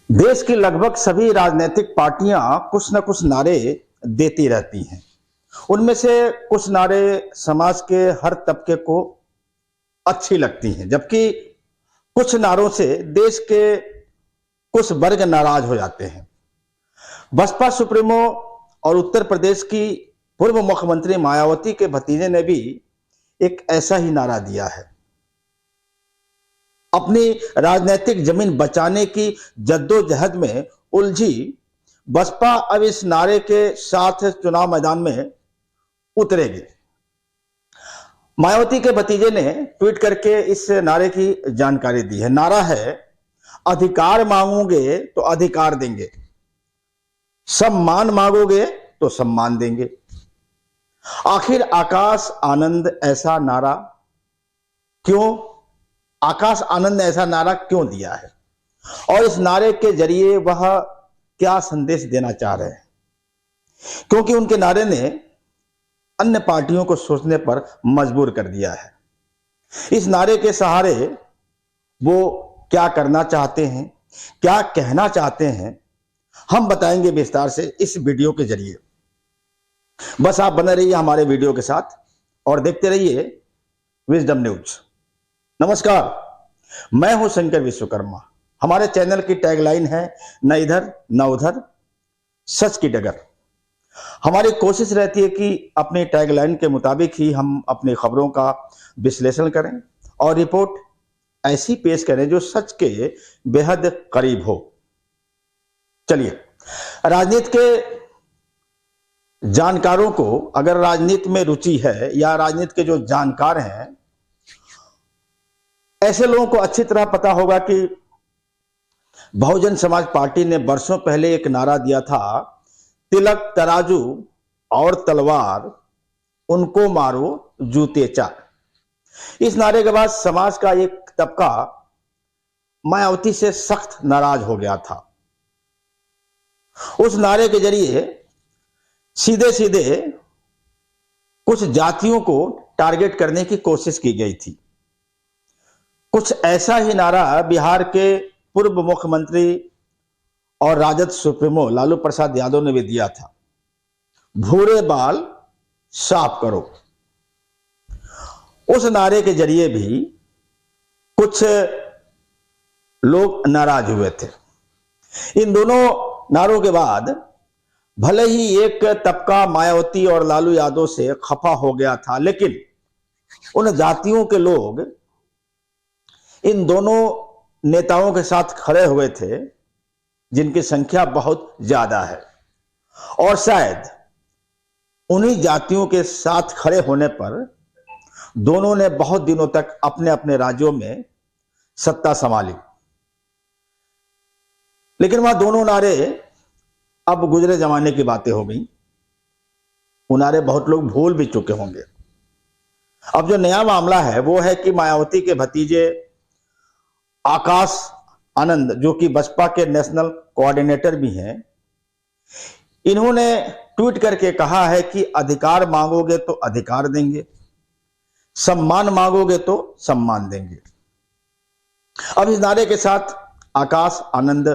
देश की लगभग सभी राजनीतिक पार्टियां कुछ न कुछ नारे देती रहती हैं। उनमें से कुछ नारे समाज के हर तबके को अच्छी लगती हैं, जबकि कुछ नारों से देश के कुछ वर्ग नाराज हो जाते हैं। बसपा सुप्रीमो और उत्तर प्रदेश की पूर्व मुख्यमंत्री मायावती के भतीजे ने भी एक ऐसा ही नारा दिया है। अपनी राजनीतिक जमीन बचाने की जद्दोजहद में उलझी बसपा अब इस नारे के साथ चुनाव मैदान में उतरेगी। मायावती के भतीजे ने ट्वीट करके इस नारे की जानकारी दी है। नारा है, अधिकार मांगोगे तो अधिकार देंगे, सम्मान मांगोगे तो सम्मान देंगे। आखिर आकाश आनंद ऐसा नारा क्यों आकाश आनंद ने ऐसा नारा क्यों दिया है और इस नारे के जरिए वह क्या संदेश देना चाह रहे हैं? क्योंकि उनके नारे ने अन्य पार्टियों को सोचने पर मजबूर कर दिया है। इस नारे के सहारे वो क्या करना चाहते हैं, क्या कहना चाहते हैं, हम बताएंगे विस्तार से इस वीडियो के जरिए। बस आप बने रहिए हमारे वीडियो के साथ और देखते रहिए विजडम न्यूज। नमस्कार, मैं हूं शंकर विश्वकर्मा। हमारे चैनल की टैगलाइन है, न इधर न उधर, सच की डगर। हमारी कोशिश रहती है कि अपनी टैगलाइन के मुताबिक ही हम अपनी खबरों का विश्लेषण करें और रिपोर्ट ऐसी पेश करें जो सच के बेहद करीब हो। चलिए, राजनीति के जानकारों को अगर राजनीति में रुचि है या राजनीति के जो जानकार हैं, ऐसे लोगों को अच्छी तरह पता होगा कि बहुजन समाज पार्टी ने वर्षों पहले एक नारा दिया था, तिलक तराजू और तलवार, उनको मारो जूते चार। इस नारे के बाद समाज का एक तबका मायावती से सख्त नाराज हो गया था। उस नारे के जरिए सीधे सीधे कुछ जातियों को टारगेट करने की कोशिश की गई थी। कुछ ऐसा ही नारा बिहार के पूर्व मुख्यमंत्री और राजद सुप्रीमो लालू प्रसाद यादव ने भी दिया था, भूरे बाल साफ करो। उस नारे के जरिए भी कुछ लोग नाराज हुए थे। इन दोनों नारों के बाद भले ही एक तबका मायावती और लालू यादव से खफा हो गया था, लेकिन उन जातियों के लोग इन दोनों नेताओं के साथ खड़े हुए थे जिनकी संख्या बहुत ज्यादा है, और शायद उन्हीं जातियों के साथ खड़े होने पर दोनों ने बहुत दिनों तक अपने अपने राज्यों में सत्ता संभाली। लेकिन वह दोनों नारे अब गुजरे जमाने की बातें हो गई। वो नारे बहुत लोग भूल भी चुके होंगे। अब जो नया मामला है वो है कि मायावती के भतीजे आकाश आनंद, जो कि बसपा के नेशनल कोऑर्डिनेटर भी हैं, इन्होंने ट्वीट करके कहा है कि अधिकार मांगोगे तो अधिकार देंगे, सम्मान मांगोगे तो सम्मान देंगे। अब इस नारे के साथ आकाश आनंद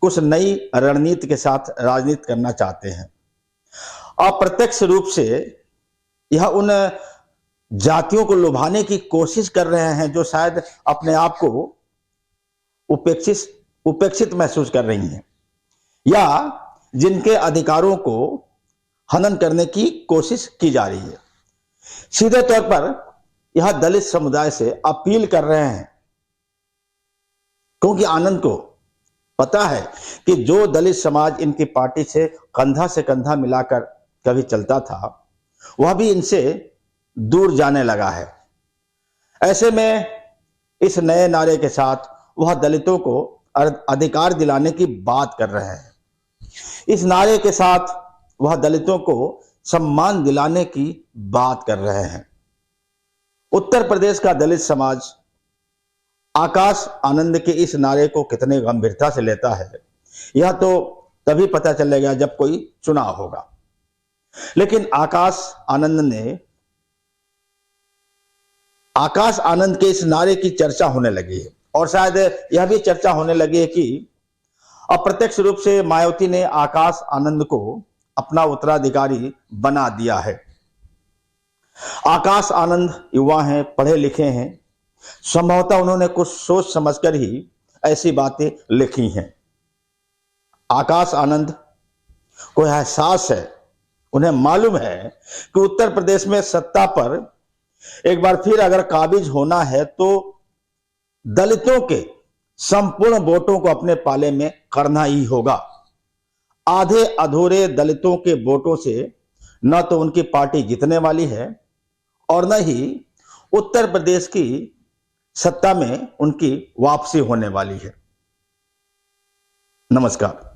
कुछ नई रणनीति के साथ राजनीति करना चाहते हैं। अप्रत्यक्ष रूप से यह उन जातियों को लुभाने की कोशिश कर रहे हैं जो शायद अपने आप को उपेक्षित महसूस कर रही हैं या जिनके अधिकारों को हनन करने की कोशिश की जा रही है। सीधे तौर पर यह दलित समुदाय से अपील कर रहे हैं, क्योंकि आनंद को पता है कि जो दलित समाज इनकी पार्टी से कंधा मिलाकर कभी चलता था, वह भी इनसे दूर जाने लगा है। ऐसे में इस नए नारे के साथ वह दलितों को अधिकार दिलाने की बात कर रहे हैं। इस नारे के साथ वह दलितों को सम्मान दिलाने की बात कर रहे हैं। उत्तर प्रदेश का दलित समाज आकाश आनंद के इस नारे को कितने गंभीरता से लेता है, यह तो तभी पता चलेगा जब कोई चुनाव होगा। लेकिन आकाश आनंद के इस नारे की चर्चा होने लगी है और शायद यह भी चर्चा होने लगी है कि अप्रत्यक्ष रूप से मायावती ने आकाश आनंद को अपना उत्तराधिकारी बना दिया है। आकाश आनंद युवा हैं, पढ़े लिखे हैं, संभवतः उन्होंने कुछ सोच समझकर ही ऐसी बातें लिखी हैं। आकाश आनंद को एहसास है, उन्हें मालूम है कि उत्तर प्रदेश में सत्ता पर एक बार फिर अगर काबिज होना है तो दलितों के संपूर्ण वोटों को अपने पाले में करना ही होगा। आधे अधूरे दलितों के वोटों से न तो उनकी पार्टी जीतने वाली है और न ही उत्तर प्रदेश की सत्ता में उनकी वापसी होने वाली है। नमस्कार।